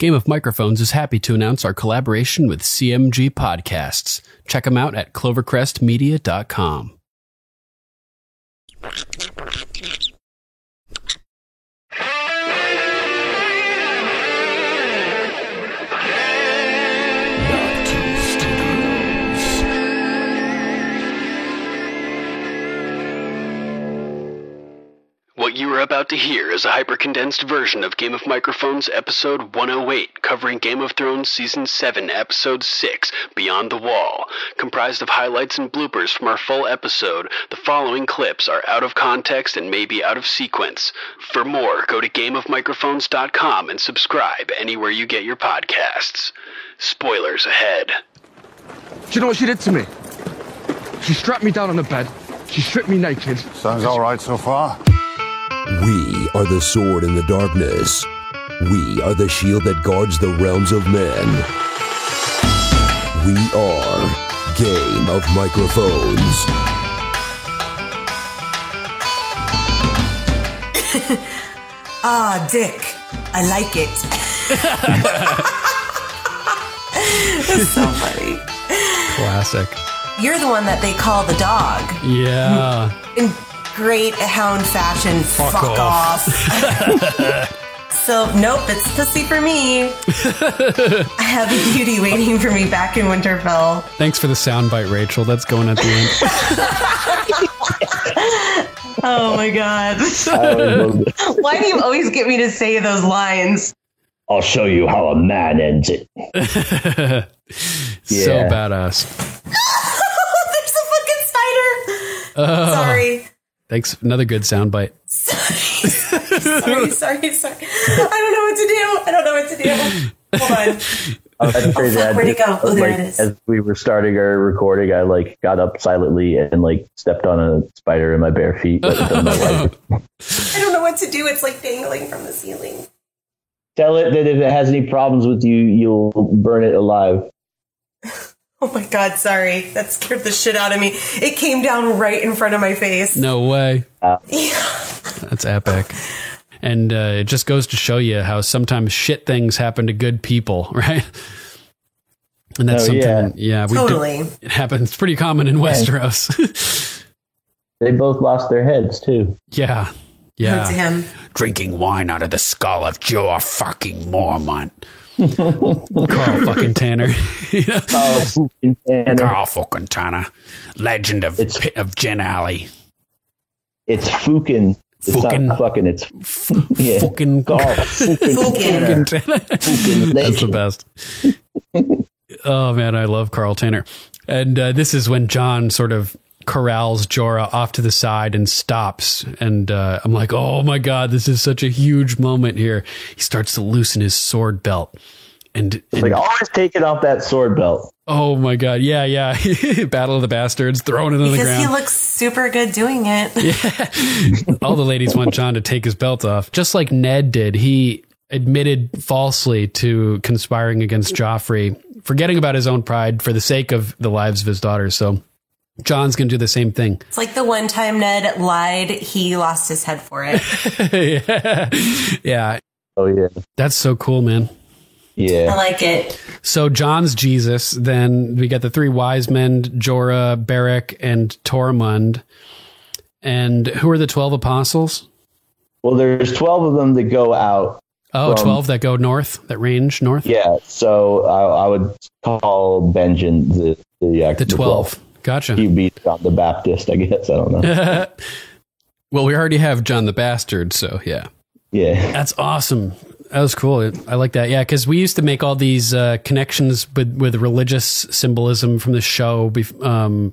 Game of Microphones is happy to announce our collaboration with CMG Podcasts. Check them out at clovercrestmedia.com. What you are about to hear is a hyper-condensed version of Game of Microphones Episode 108, covering Game of Thrones Season 7, Episode 6, Beyond the Wall. Comprised of highlights and bloopers from our full episode, the following clips are out of context and may be out of sequence. For more, go to gameofmicrophones.com and subscribe anywhere you get your podcasts. Spoilers ahead. Do you know what she did to me? She strapped me down on the bed. She stripped me naked. Sounds all right so far. We are the sword in the darkness. We are the shield that guards the realms of men. We are Game of Microphones. Dick. I like it. That's so funny. Classic. You're the one that they call the dog. Yeah. In great hound fashion. Fuck off. So, nope, it's pussy for me. I have a beauty waiting for me back in Winterfell. Thanks for the soundbite, Rachel. That's going at the end. Oh my god. Why do you always get me to say those lines? I'll show you how a man ends it. So badass. There's a fucking spider. Sorry. Thanks. Another good soundbite. Sorry. I don't know what to do. Hold on. Where'd it go? Oh, there it is. As we were starting our recording, I got up silently and stepped on a spider in my bare feet. I don't know what to do. It's like dangling from the ceiling. Tell it that if it has any problems with you, you'll burn it alive. Oh my god, sorry. That scared the shit out of me. It came down right in front of my face. No way. Yeah. That's epic. And it just goes to show you how sometimes shit things happen to good people, right? And that's something, totally. It happens pretty common in Westeros. They both lost their heads, too. Yeah. That's him. Drinking wine out of the skull of Joe fucking Mormont. Carl fucking Tanner. Carl fucking Tanner. Legend of Pit of Gin Alley. It's Fukin. It's not fucking. It's fucking Carl. Fucking Tanner. That's the best. Oh man, I love Carl Tanner. And this is when Jon sort of corrals Jorah off to the side and stops. And I'm like, oh my God, this is such a huge moment here. He starts to loosen his sword belt. And always taking off that sword belt. Oh my God. Yeah. Battle of the Bastards, throwing it on the ground. Because he looks super good doing it. Yeah. All the ladies want Jon to take his belt off. Just like Ned did. He admitted falsely to conspiring against Joffrey, forgetting about his own pride for the sake of the lives of his daughters. So Jon's going to do the same thing. It's like the one time Ned lied, he lost his head for it. Yeah. Oh, yeah. That's so cool, man. Yeah. I like it. So Jon's Jesus. Then we got the three wise men, Jorah, Beric, and Tormund. And who are the 12 apostles? Well, there's 12 of them that go out. Oh, 12 that go north, that range north? Yeah. So I would call Benjen the 12. Gotcha. He beat John the Baptist, I guess. I don't know. Well, we already have Jon the Bastard, so yeah. Yeah. That's awesome. That was cool. I like that. Yeah, because we used to make all these connections with religious symbolism from the show.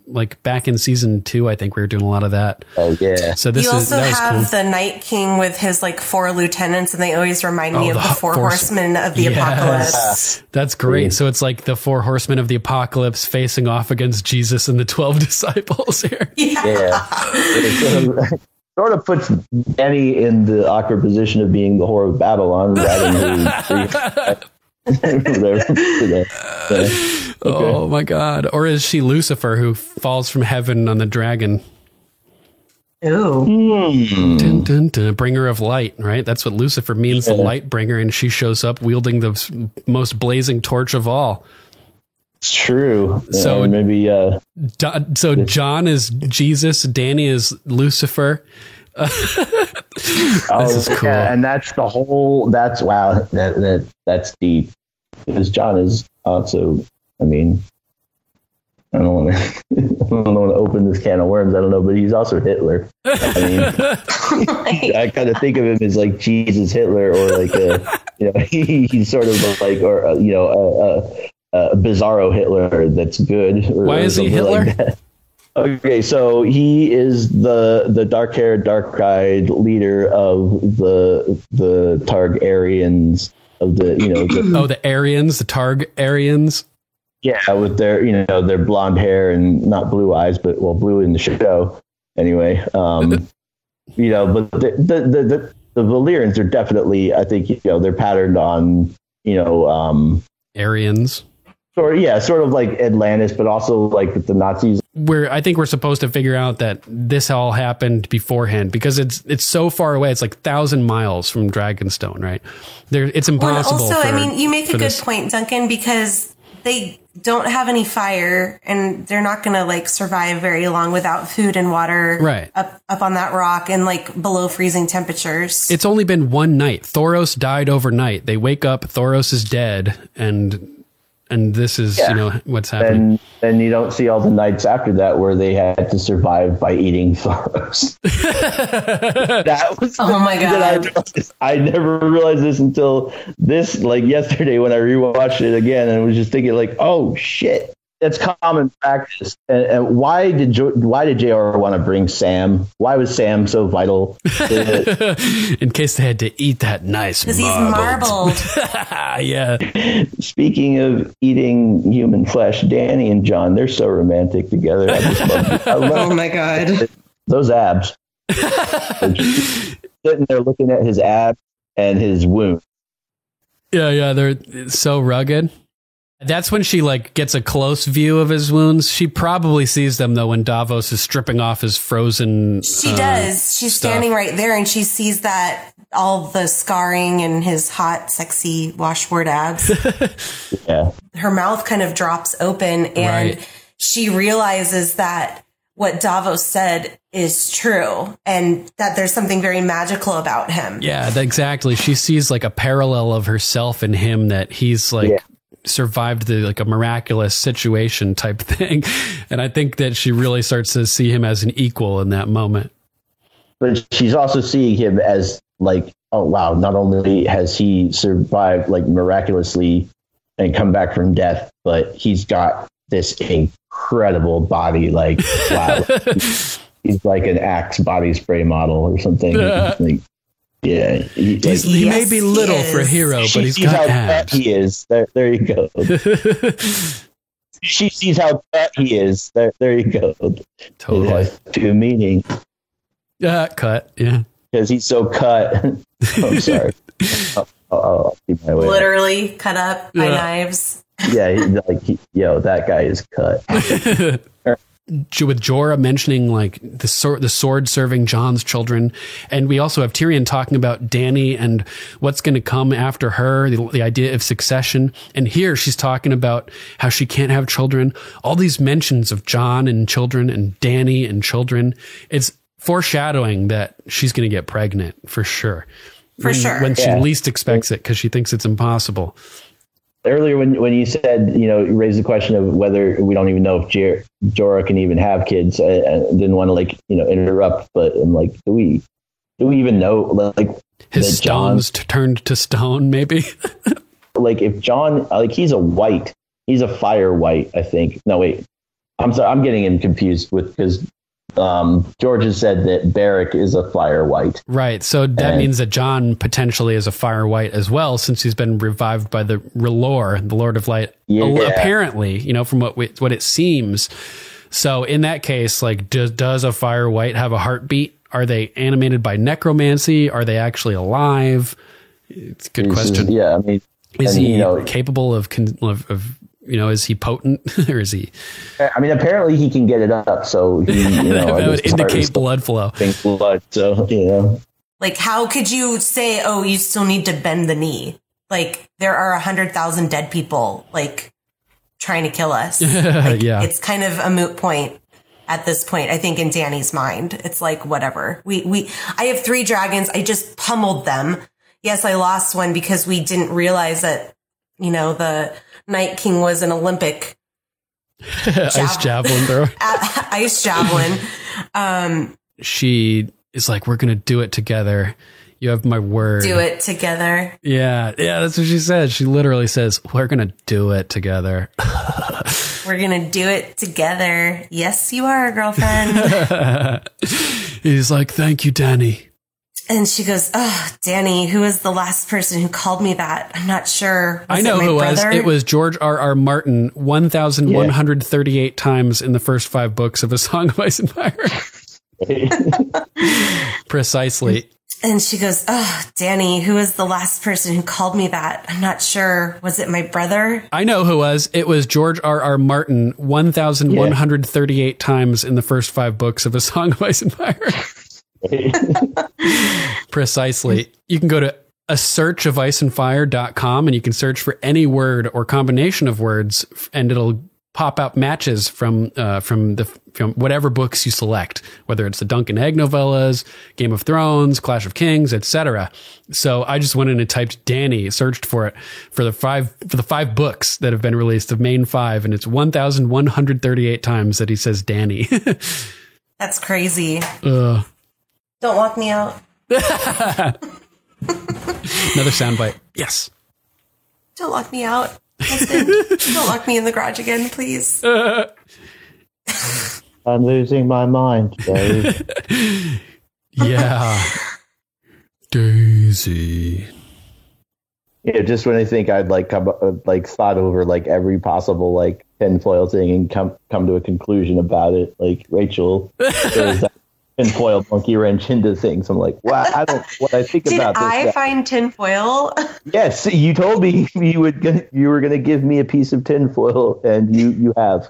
Like back in season 2, I think we were doing a lot of that. Oh, yeah. So you also have the Night King with his 4 lieutenants, and they always remind me of the four horsemen of the apocalypse. That's great. So it's like the 4 horsemen of the apocalypse facing off against Jesus and the 12 disciples here. Yeah. Sort of puts Danny in the awkward position of being the whore of Babylon. Oh my God. Or is she Lucifer who falls from heaven on the dragon? Ooh. Dun, dun, dun, bringer of light, right? That's what Lucifer means, the light bringer, and she shows up wielding the most blazing torch of all. It's true. So maybe. So John is Jesus, Danny is Lucifer. This is cool. Yeah, and that's the whole. That's wow. That's deep. Because John is also. I mean, I don't want to open this can of worms. I don't know, but he's also Hitler. I mean, I kind of think of him as like Jesus Hitler, or like he's sort of like, or a bizarro Hitler that's good. Why is he Hitler? Like okay, so he is the dark-haired, dark-eyed leader of the Targaryens of the the Aryans, the Targaryens. Yeah, with their their blonde hair and not blue eyes, but blue in the show anyway. But the Valyrians are definitely, I think, they're patterned on Aryans. Sort of like Atlantis, but also like with the Nazis. I think we're supposed to figure out that this all happened beforehand because it's so far away. It's like 1,000 miles from Dragonstone, right? It's impossible. Well, also, you make a good point, Duncan, because they don't have any fire and they're not going to like survive very long without food and water, right? Up on that rock and like below freezing temperatures. It's only been one night. Thoros died overnight. They wake up, Thoros is dead, and this is what's happening. Then you don't see all the nights after that where they had to survive by eating Thoros. That was oh my god! I never realized this until yesterday when I rewatched it again, and was just thinking like, oh shit, that's common practice. And why did JR want to bring Sam? Why was Sam so vital? In case they had to eat that nice because he's marbled. Yeah. Speaking of eating human flesh, Danny and John, they're so romantic together. I just love it. Oh my god. Those abs. Sitting there looking at his abs and his wound. Yeah, they're so rugged. That's when she gets a close view of his wounds. She probably sees them though when Davos is stripping off his frozen. She does. She's standing right there and she sees that all the scarring and his hot, sexy washboard abs. Yeah. Her mouth kind of drops open and she realizes that what Davos said is true and that there's something very magical about him. Yeah, exactly. She sees like a parallel of herself in him, that he's survived a miraculous situation type thing. And I think that she really starts to see him as an equal in that moment. But she's also seeing him as oh wow, not only has he survived miraculously and come back from death, but he's got this incredible body. Wow. He's like an Axe body spray model or something. Yeah, he may be little for a hero, but he's got how abs. He is. There you go. She sees how fat he is. There you go. Totally. It has two meanings. Cut. Yeah. Because he's so cut. I'm sorry. I'll keep my way. Literally cut up by knives. Yeah, that guy is cut. With Jorah mentioning the sword serving Jon's children, and we also have Tyrion talking about Dany and what's going to come after her, the idea of succession. And here she's talking about how she can't have children. All these mentions of Jon and children and Dany and children. It's foreshadowing that she's going to get pregnant for sure. When she least expects it, because she thinks it's impossible. Earlier, when you said, you raised the question of whether we don't even know if Jorah can even have kids, I didn't want to interrupt, but I'm like, do we even know his stones turned to stone? Maybe if Jon, he's a fire white, I think. No, wait, I'm sorry, I'm getting him confused because George has said that Beric is a fire white. Right. So that means that Jon potentially is a fire white as well, since he's been revived by the R'hllor, the Lord of Light. Yeah. Apparently, from what it seems. So in that case, does a fire white have a heartbeat? Are they animated by necromancy? Are they actually alive? It's a good question. Yeah. I mean, is he capable of is he potent or is he? I mean, apparently he can get it up, so he, that would indicate blood flow. Blood, so Like, how could you say, oh, you still need to bend the knee? Like, there are 100,000 dead people, like, trying to kill us. Like, yeah. It's kind of a moot point at this point, I think, in Danny's mind. It's like, whatever. I have 3 dragons. I just pummeled them. Yes, I lost one because we didn't realize that, the Night King was an Olympic ice javelin thrower. Ice javelin. She is like, we're going to do it together. You have my word. Do it together. Yeah, that's what she said. She literally says, we're going to do it together. We're going to do it together. Yes, you are, girlfriend. He's like, thank you, Danny. And she goes, oh, Danny, who was the last person who called me that? I'm not sure. I know who was. It was George R.R. Martin 1,138 times in the first 5 books of A Song of Ice and Fire. Precisely. And she goes, oh, Danny, who was the last person who called me that? I'm not sure. Was it my brother? I know who was. It was George R.R. Martin 1,138 times in the first 5 books of A Song of Ice and Fire. Precisely. You can go to asearchofIceandFire.com and you can search for any word or combination of words, and it'll pop out matches from whatever books you select, whether it's the Dunk and Egg novellas, Game of Thrones, Clash of Kings, etc. So I just went in and typed Danny, searched for it for the 5 books that have been released, the main 5, and it's 1,138 times that he says Danny. That's crazy. Don't lock me out. Another soundbite. Yes. Don't lock me out. Husband, don't lock me in the garage again, please. I'm losing my mind, Dave. Yeah. Daisy. Yeah, just when I think I'd thought over every possible tinfoil thing and come to a conclusion about it, Rachel throws that tinfoil monkey wrench into things. I'm like, wow, what I think about this. Did I find tinfoil? Yes, you told me you were gonna give me a piece of tinfoil, and you have.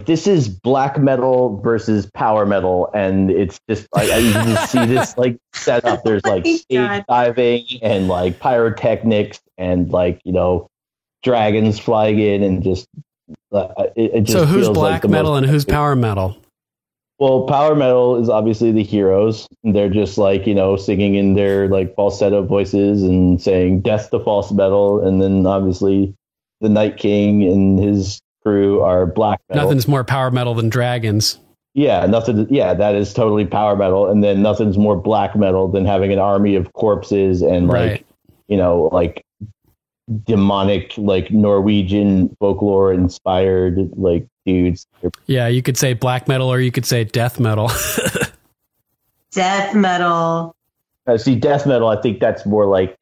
This is black metal versus power metal, and it's just you can just see this set up. There's stage diving and pyrotechnics and dragons flying in, and just it just. So who's feels black metal and who's power metal? Well, power metal is obviously the heroes. They're just singing in their falsetto voices and saying death to false metal. And then obviously the Night King and his crew are black metal. Nothing's more power metal than dragons. Yeah, nothing. Yeah, that is totally power metal. And then nothing's more black metal than having an army of corpses and demonic Norwegian folklore inspired dudes. Yeah, you could say black metal or you could say death metal. Death metal. See, death metal, I think that's more like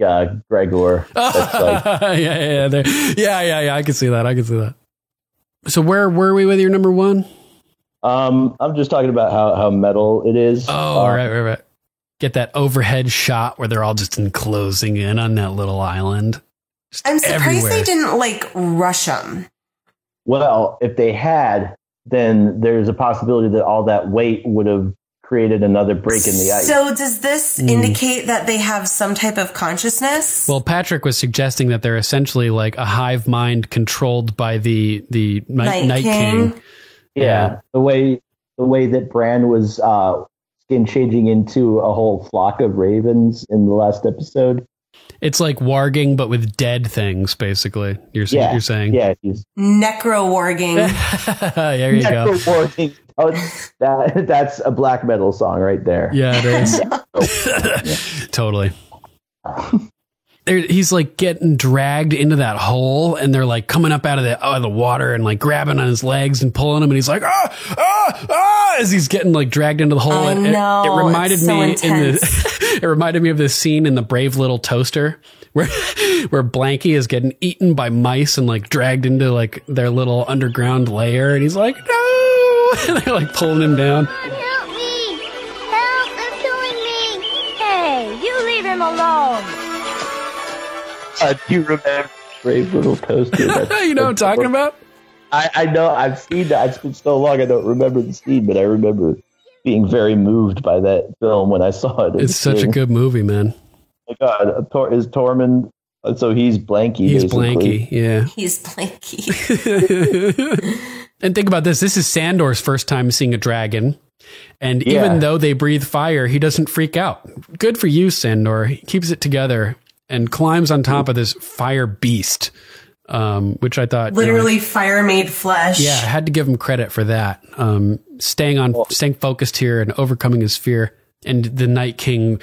Gregor. That's yeah. I can see that. So where were we with your number 1? I'm just talking about how metal it is. Oh, right. Get that overhead shot where they're all just enclosing in on that little island. I'm surprised they didn't rush them. Well, if they had, then there's a possibility that all that weight would have created another break in the ice. So does this indicate that they have some type of consciousness? Well, Patrick was suggesting that they're essentially a hive mind controlled by the Night King. Yeah, the way that Bran was skin changing into a whole flock of ravens in the last episode. It's like warging, but with dead things, basically. You're saying? Yeah. Necro-warging. There you go. Necro-warging. Oh, that's a black metal song right there. Yeah, it is. Totally. He's getting dragged into that hole, and they're coming up out of the water and grabbing on his legs and pulling him, and he's like as he's getting dragged into the hole. I know. It reminded so me intense. it reminded me of this scene in The Brave Little Toaster where Blanky is getting eaten by mice and dragged into their little underground lair, and he's like, no, and they're pulling him down. Help me! Help! They're killing me! Hey, you leave him alone! Do you remember Brave Little Toaster? You know what I'm talking about? I know I've seen that. It's been so long I don't remember the scene, but I remember being very moved by that film when I saw it. It's such a good movie, man. Oh my God, is Tormund? So he's Blanky. He's basically. Blanky, yeah. He's Blanky. And think about this. This is Sandor's first time seeing a dragon. And even though they breathe fire, he doesn't freak out. Good for you, Sandor. He keeps it together and climbs on top of this fire beast, which I thought... Literally fire made flesh. Yeah, I had to give him credit for that. Staying focused here and overcoming his fear. And the Night King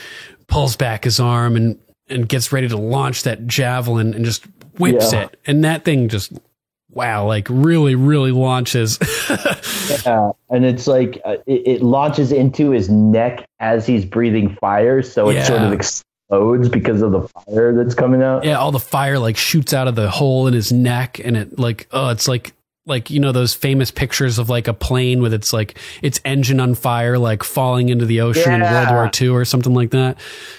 pulls back his arm and gets ready to launch that javelin and just whips it. And that thing just, wow, like really, really launches. Yeah. And it's like, it launches into his neck as he's breathing fire. So it sort of explodes because of the fire that's coming out. Yeah. All the fire like shoots out of the hole in his neck. And it like, it's like, you know, those famous pictures of like a plane with its engine on fire, like falling into the ocean in World War II or something like that.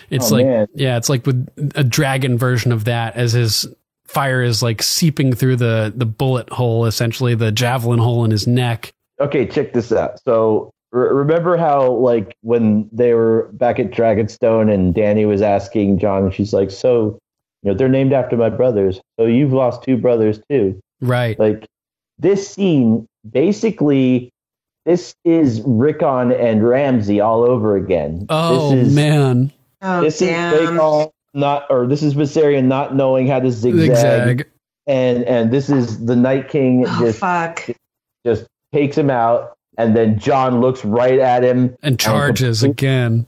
It's it's like with a dragon version of that, as his fire is like seeping through the bullet hole, essentially the javelin hole in his neck. Okay, check this out. So remember how like when they were back at Dragonstone and Dany was asking Jon, and she's like, so, you know, they're named after my brothers. So you've lost 2 brothers too. Right. Like, this scene, basically, this is Rickon and Ramsay all over again. Oh, man. This is Rickon this is Viserion not knowing how to zigzag. And this is the Night King just takes him out, and then Jon looks right at him. And charges again.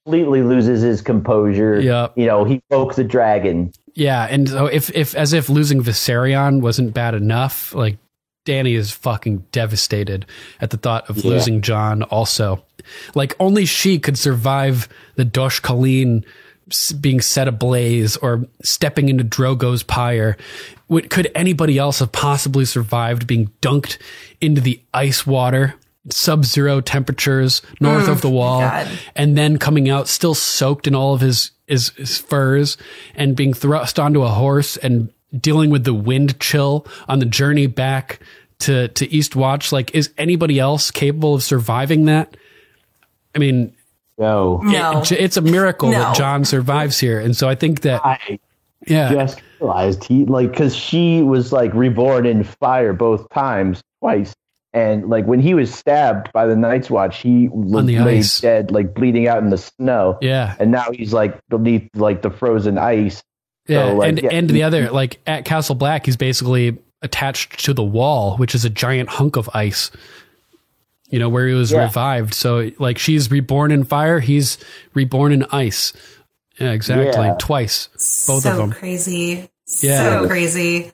Completely loses his composure. Yep. You know, he pokes the dragon. Yeah, and so if losing Viserion wasn't bad enough, like, Dany is fucking devastated at the thought of losing Jon also. Like, only she could survive the Dosh Khaleen being set ablaze or stepping into Drogo's pyre. Could anybody else have possibly survived being dunked into the ice water, sub-zero temperatures north of the wall, and then coming out still soaked in all of his furs and being thrust onto a horse and dealing with the wind chill on the journey back to Eastwatch? Like, is anybody else capable of surviving that? I mean, no. It's a miracle that Jon survives here. And so I think that, I just realized because she was like reborn in fire both times, twice. And like when he was stabbed by the Night's Watch, he lay dead, like bleeding out in the snow. Yeah. And now he's like beneath like the frozen ice. Yeah, so, like, and the other, like at Castle Black, he's basically attached to the wall, which is a giant hunk of ice, you know, where he was revived. So like she's reborn in fire, he's reborn in ice. Yeah, exactly. Yeah. Twice. Both of them. So crazy. Yeah. So crazy.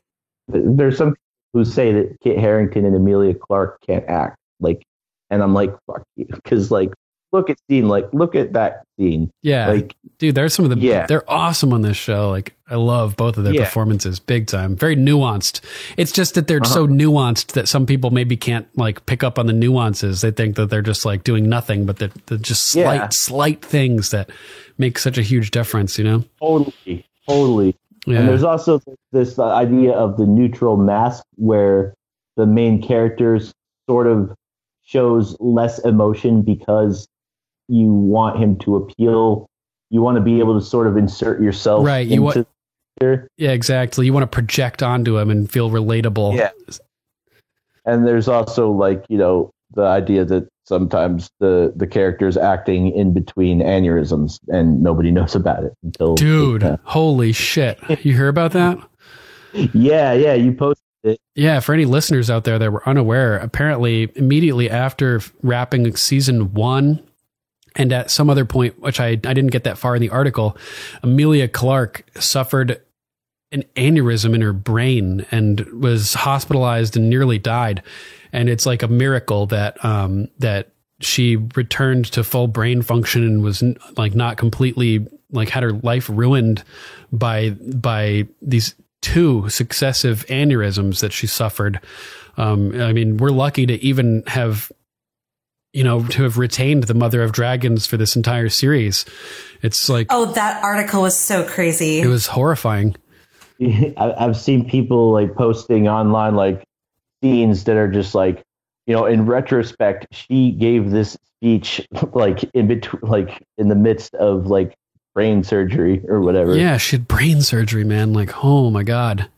There's some people who say that Kit Harington and Emilia Clarke can't act. Like, and I'm like, fuck you. Because like, look at that scene. Yeah. Like, dude, there's some of the, they're awesome on this show. Like, I love both of their performances big time. Very nuanced. It's just that they're so nuanced that some people maybe can't like pick up on the nuances. They think that they're just like doing nothing, but they're just slight things that make such a huge difference, you know? Totally. Yeah. And there's also this idea of the neutral mask where the main characters sort of shows less emotion because you want him to appeal. You want to be able to sort of insert yourself into yeah, exactly. You want to project onto him and feel relatable. Yeah. And there's also like, you know, the idea that sometimes the character's acting in between aneurysms and nobody knows about it until holy shit. You hear about that? Yeah, you posted it. Yeah, for any listeners out there that were unaware, apparently immediately after wrapping season 1 and at some other point, which I didn't get that far in the article, Emilia Clarke suffered an aneurysm in her brain and was hospitalized and nearly died. And it's like a miracle that that she returned to full brain function and was like not completely like had her life ruined by these 2 successive aneurysms that she suffered. I mean, we're lucky to even have, you know, to have retained the Mother of Dragons for this entire series. It's like, that article was so crazy. It was horrifying. I've seen people like posting online like scenes that are just like, in retrospect, she gave this speech like in between, like in the midst of like brain surgery or whatever. Yeah, she had brain surgery, man. Like, oh my God.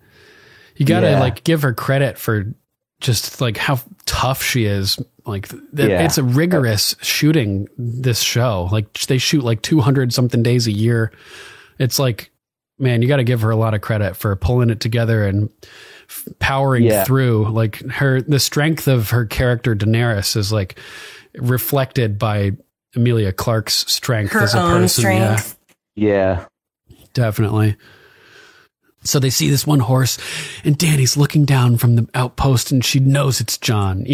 You gotta like give her credit for just like how tough she is. Like it's a rigorous shooting, this show. Like they shoot like 200 something days a year. It's like, man, you got to give her a lot of credit for pulling it together and powering through. Like the strength of her character Daenerys is like reflected by Emilia Clarke's strength her as a own person. Strength. Yeah, definitely. So they see this one horse and Dany's looking down from the outpost and she knows it's Jon,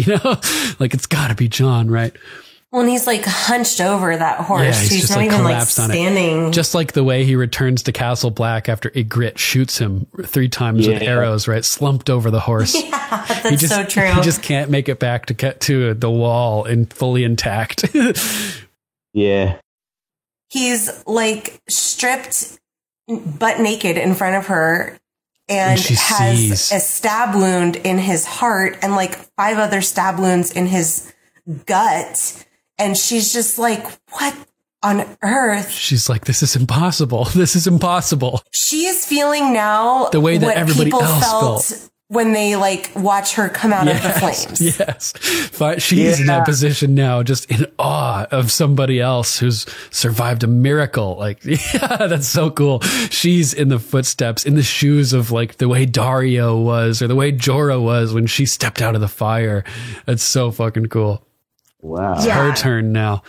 like it's gotta be Jon, right? Well, and he's like hunched over that horse. Yeah, he's just not like even like collapsed on standing. it. Just like the way he returns to Castle Black after Ygritte shoots him 3 times with arrows, right? Slumped over the horse. Yeah, that's so true. He just can't make it back to the wall and fully intact. Yeah. He's like stripped butt naked in front of her and has a stab wound in his heart and like 5 other stab wounds in his gut. And she's just like, what on earth? She's like, this is impossible. This is impossible. She is feeling now the way that what everybody people else felt when they like watch her come out of the flames. Yes. But she's in that position now, just in awe of somebody else who's survived a miracle. Like, yeah, that's so cool. She's in the footsteps, in the shoes of like the way Dario was or the way Jorah was when she stepped out of the fire. That's so fucking cool. Wow. It's her turn now.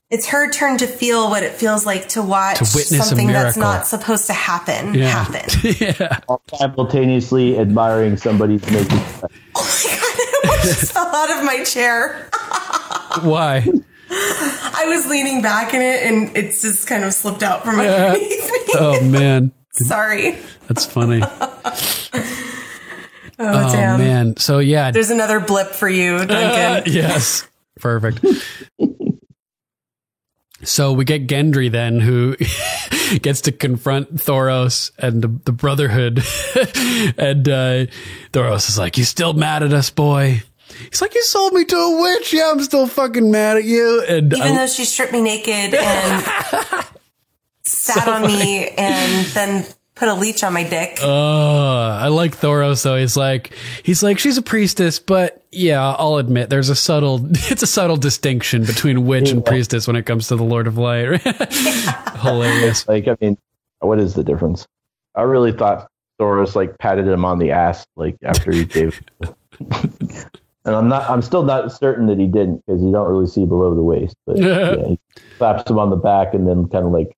It's her turn to feel what it feels like to watch something that's not supposed to happen. Yeah. While simultaneously admiring somebody's making. Oh my God, I just fell out of my chair. Why? I was leaning back in it and it's just kind of slipped out from underneath me. Oh, man. Sorry. That's funny. Oh, damn. Man. So, yeah. There's another blip for you, Duncan. Yes. Perfect. So we get Gendry then, who gets to confront Thoros and the Brotherhood. And Thoros is like, you still mad at us, boy? He's like, you sold me to a witch. Yeah, I'm still fucking mad at you. And even though she stripped me naked and sat on me and then put a leech on my dick. I like Thoros though. He's like, she's a priestess, but yeah, I'll admit it's a subtle distinction between witch and priestess when it comes to the Lord of Light. Hilarious. Like, I mean, what is the difference? I really thought Thoros like patted him on the ass, like after he gave, and I'm still not certain that he didn't because you don't really see below the waist, but yeah, he slaps him on the back and then kind of like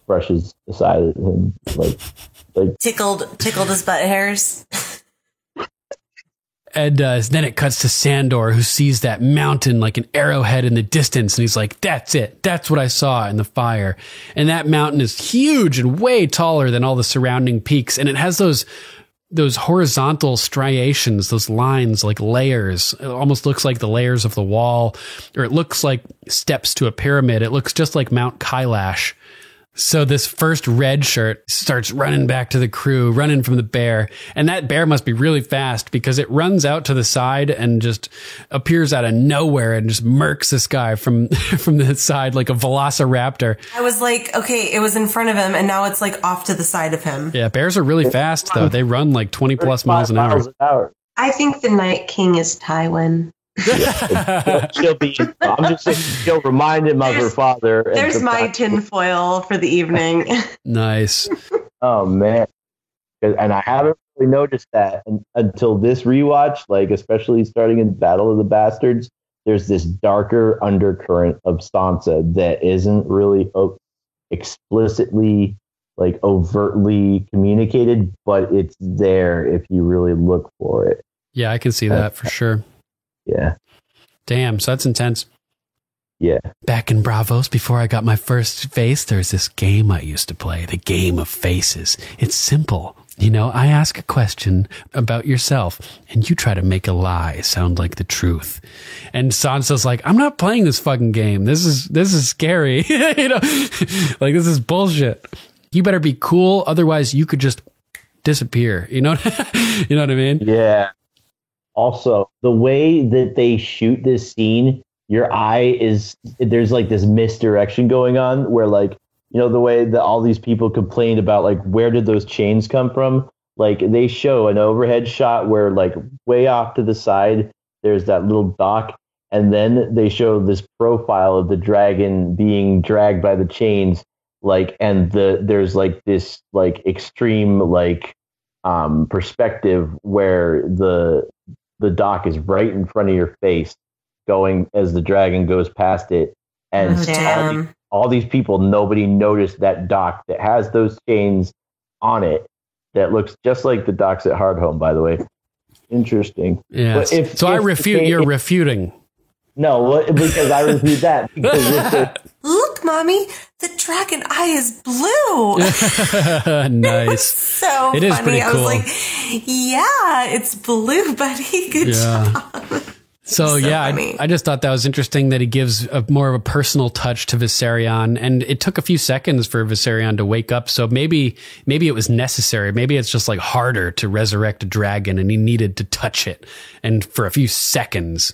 brushes aside at him, like tickled his butt hairs. And then it cuts to Sandor, who sees that mountain like an arrowhead in the distance, and he's like, that's it. That's what I saw in the fire. And that mountain is huge and way taller than all the surrounding peaks, and it has those horizontal striations, those lines, like layers. It almost looks like the layers of the wall, or it looks like steps to a pyramid. It looks just like Mount Kailash. So this first red shirt starts running back to the crew, running from the bear. And that bear must be really fast because it runs out to the side and just appears out of nowhere and just murks this guy from the side like a velociraptor. I was like, okay, it was in front of him and now it's like off to the side of him. Yeah, bears are really fast though. They run like 20 plus miles an hour. I think the Night King is Tywin. She'll be. I'm just saying. She'll remind him of her father. There's my tinfoil for the evening. Nice. Oh man, and I haven't really noticed that until this rewatch. Like especially starting in Battle of the Bastards, there's this darker undercurrent of Sansa that isn't really explicitly, like overtly communicated, but it's there if you really look for it. Yeah, I can see that for sure. Yeah. Damn, so that's intense. Yeah. Back in Bravos, before I got my first face, there's this game I used to play, the game of faces. It's simple. You know, I ask a question about yourself, and you try to make a lie sound like the truth. And Sansa's like, I'm not playing this fucking game. This is scary. You know, like this is bullshit. You better be cool, otherwise you could just disappear. You know, you know what I mean? Yeah. Also, the way that they shoot this scene, there's like this misdirection going on where, like, you know, the way that all these people complained about, like, where did those chains come from? Like, they show an overhead shot where, like, way off to the side, there's that little dock. And then they show this profile of the dragon being dragged by the chains. Like, and there's like this like extreme like perspective where the dock is right in front of your face, going as the dragon goes past it, and all these people, nobody noticed that dock that has those chains on it that looks just like the docks at Hardhome, by the way. Interesting. Yeah. I refute. You're refuting. No, because I refute that. Because look, Mommy, the dragon eye is blue. Nice. So it is funny. Pretty cool. I was like, yeah, it's blue, buddy. Good job. So yeah, I just thought that was interesting that he gives more of a personal touch to Viserion, and it took a few seconds for Viserion to wake up. So maybe it was necessary. Maybe it's just like harder to resurrect a dragon, and he needed to touch it, and for a few seconds.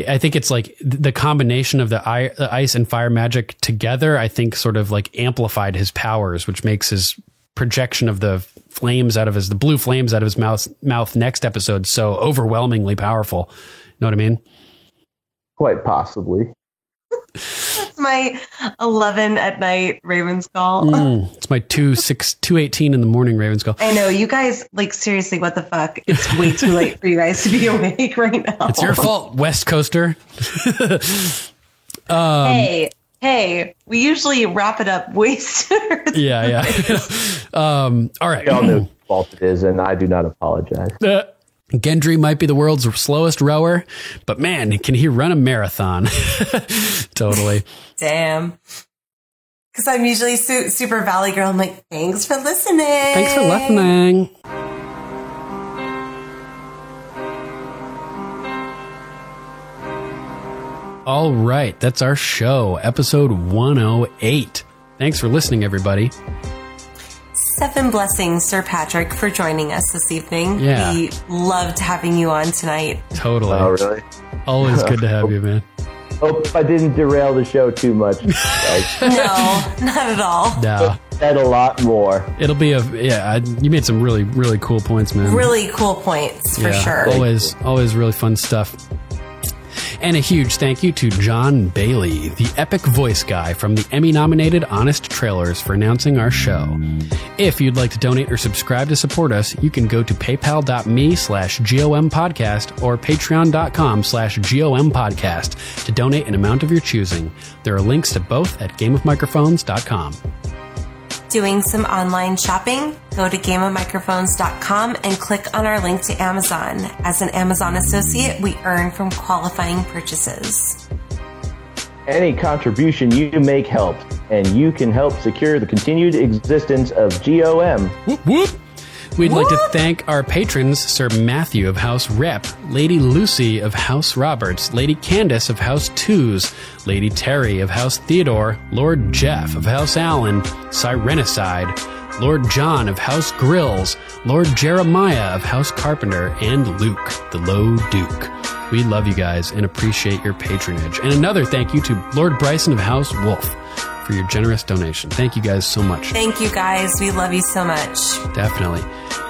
I think it's like the combination of the ice and fire magic together, I think sort of like amplified his powers, which makes his projection of the blue flames out of his mouth next episode so overwhelmingly powerful. You know what I mean? Quite possibly. That's my 11 at night Ravenskull. It's my 2:18 in the morning Ravenskull. I know, you guys, like, seriously, what the fuck? It's way too late for you guys to be awake right now. It's your fault, West Coaster. Hey, we usually wrap it up way sooner. Yeah. All right. We all know whose fault it is, and I do not apologize. Gendry might be the world's slowest rower, but man, can he run a marathon? Totally. Damn. Because I'm usually super Valley Girl. I'm like, thanks for listening. Thanks for listening. All right, that's our show, episode 108. Thanks for listening, everybody. 7 blessings, Sir Patrick, for joining us this evening. Yeah. We loved having you on tonight. Totally. Oh, really? Always good to have you, man. Hope I didn't derail the show too much. No, not at all. No. Said a lot more. It'll be you made some really, really cool points, man. Really cool points, for sure. Always really fun stuff. And a huge thank you to John Bailey, the epic voice guy from the Emmy-nominated Honest Trailers, for announcing our show. If you'd like to donate or subscribe to support us, you can go to paypal.me/GOMpodcast or patreon.com/GOMpodcast to donate an amount of your choosing. There are links to both at gameofmicrophones.com. Doing some online shopping? Go to gameofmicrophones.com and click on our link to Amazon. As an Amazon associate, we earn from qualifying purchases. Any contribution you make helps, and you can help secure the continued existence of GOM. Whoop, whoop. We'd like to thank our patrons, Sir Matthew of House Rep, Lady Lucy of House Roberts, Lady Candace of House Twos, Lady Terry of House Theodore, Lord Jeff of House Allen, Sirenicide, Lord John of House Grills, Lord Jeremiah of House Carpenter, and Luke, the Low Duke. We love you guys and appreciate your patronage. And another thank you to Lord Bryson of House Wolf for your generous donation. Thank you guys so much. Thank you guys. We love you so much. Definitely.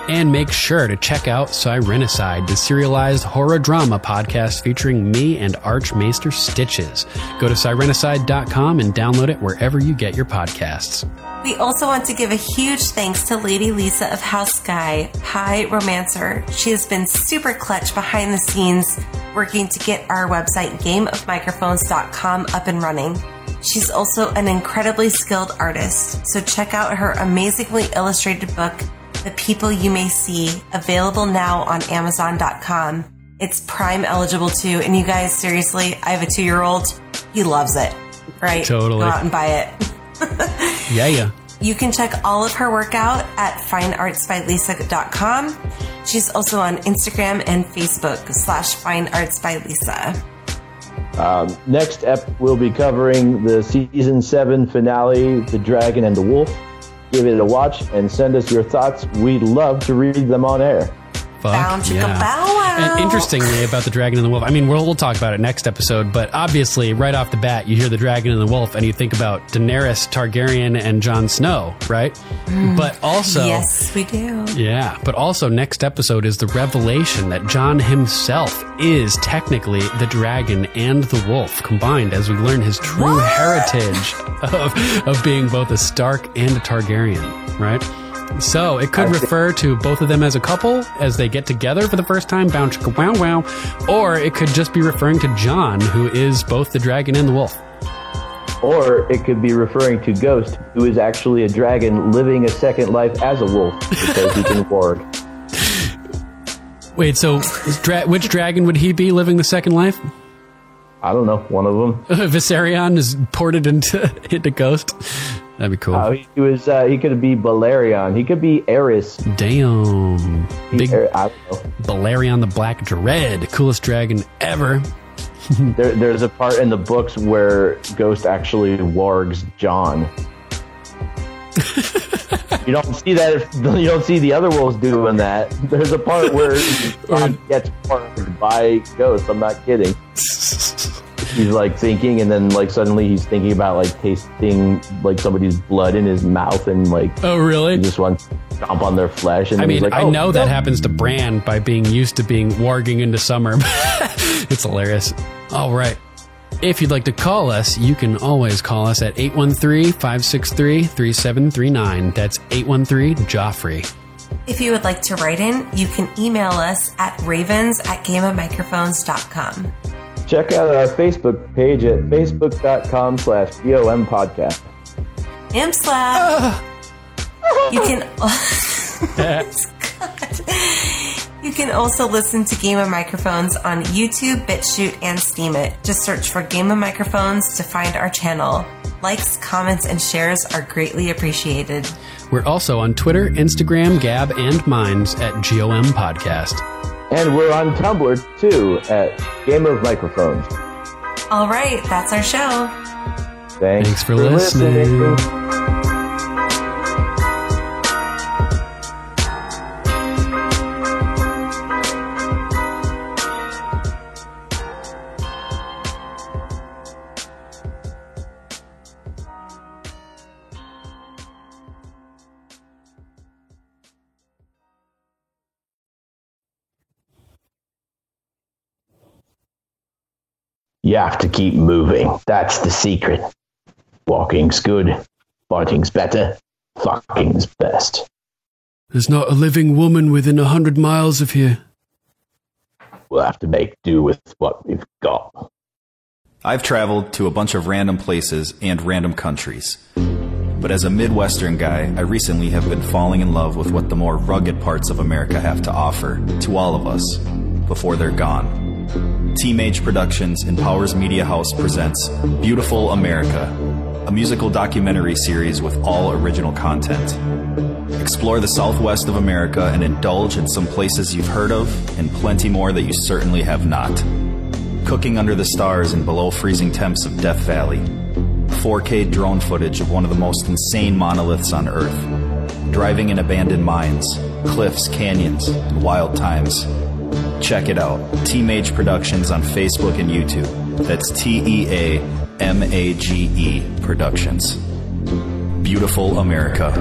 And make sure to check out Sirenicide, the serialized horror drama podcast featuring me and Archmaester Stitches. Go to Sirenicide.com and download it wherever you get your podcasts. We also want to give a huge thanks to Lady Lisa of House Sky, High Romancer. She has been super clutch behind the scenes, working to get our website, gameofmicrophones.com, up and running. She's also an incredibly skilled artist, so check out her amazingly illustrated book, The People You May See, available now on Amazon.com. It's Prime eligible too, and you guys, seriously, I have a 2-year-old. He loves it, right? Totally. Go out and buy it. Yeah. You can check all of her work out at fineartsbylisa.com. She's also on Instagram and Facebook /fineartsbylisa. Next ep, we'll be covering the season 7 finale, The Dragon and the Wolf. Give it a watch and send us your thoughts. We'd love to read them on air. Fuck Bow, chicka, yeah. bow, wow. And interestingly about the dragon and the wolf, I mean, we'll talk about it next episode, but obviously right off the bat, you hear the dragon and the wolf and you think about Daenerys Targaryen and Jon Snow, right? But also... Yes, we do. Yeah, but also next episode is the revelation that Jon himself is technically the dragon and the wolf combined as we learn his true heritage of being both a Stark and a Targaryen, right? So it could refer to both of them as a couple as they get together for the first time, bow chicka wow wow, or it could just be referring to Jon, who is both the dragon and the wolf. Or it could be referring to Ghost, who is actually a dragon living a second life as a wolf because he can warg. Wait, so which dragon would he be living the second life? I don't know, one of them. Viserion is ported into Ghost. That'd be cool. He could be Balerion. He could be Aerys. Damn. Big I don't know. Balerion the Black Dread. Coolest dragon ever. There's a part in the books where Ghost actually wargs Jon. You don't see that. You don't see the other wolves doing that. There's a part where Jon gets warged by Ghost. I'm not kidding. He's like thinking, and then like suddenly he's thinking about like tasting like somebody's blood in his mouth, and like, oh really? He just wants to stomp on their flesh. And I mean, like, I know that happens to Bran by being used to being warging into summer. It's hilarious. All right. If you'd like to call us, you can always call us at 813-563-3739. That's 813-JOFFREY. If you would like to write in, you can email us at ravens@gameofmicrophones.com. Check out our Facebook page at facebook.com/BOM podcast. Imslap. You can... You can also listen to Game of Microphones on YouTube, BitChute, and Steemit. Just search for Game of Microphones to find our channel. Likes, comments, and shares are greatly appreciated. We're also on Twitter, Instagram, Gab, and Minds at GOM Podcast. And we're on Tumblr, too, at Game of Microphones. All right, that's our show. Thanks for listening. You have to keep moving. That's the secret. Walking's good. Farting's better. Fucking's best. There's not a living woman within 100 miles of here. We'll have to make do with what we've got. I've traveled to a bunch of random places and random countries. But as a Midwestern guy, I recently have been falling in love with what the more rugged parts of America have to offer to all of us before they're gone. Team H Productions and Powers Media House presents Beautiful America, a musical documentary series with all original content. Explore the Southwest of America and indulge in some places you've heard of and plenty more that you certainly have not. Cooking under the stars and below freezing temps of Death Valley. 4K drone footage of one of the most insane monoliths on Earth. Driving in abandoned mines, cliffs, canyons, and wild times. Check it out. Team H Productions on Facebook and YouTube. That's TEAMAGE Productions. Beautiful America.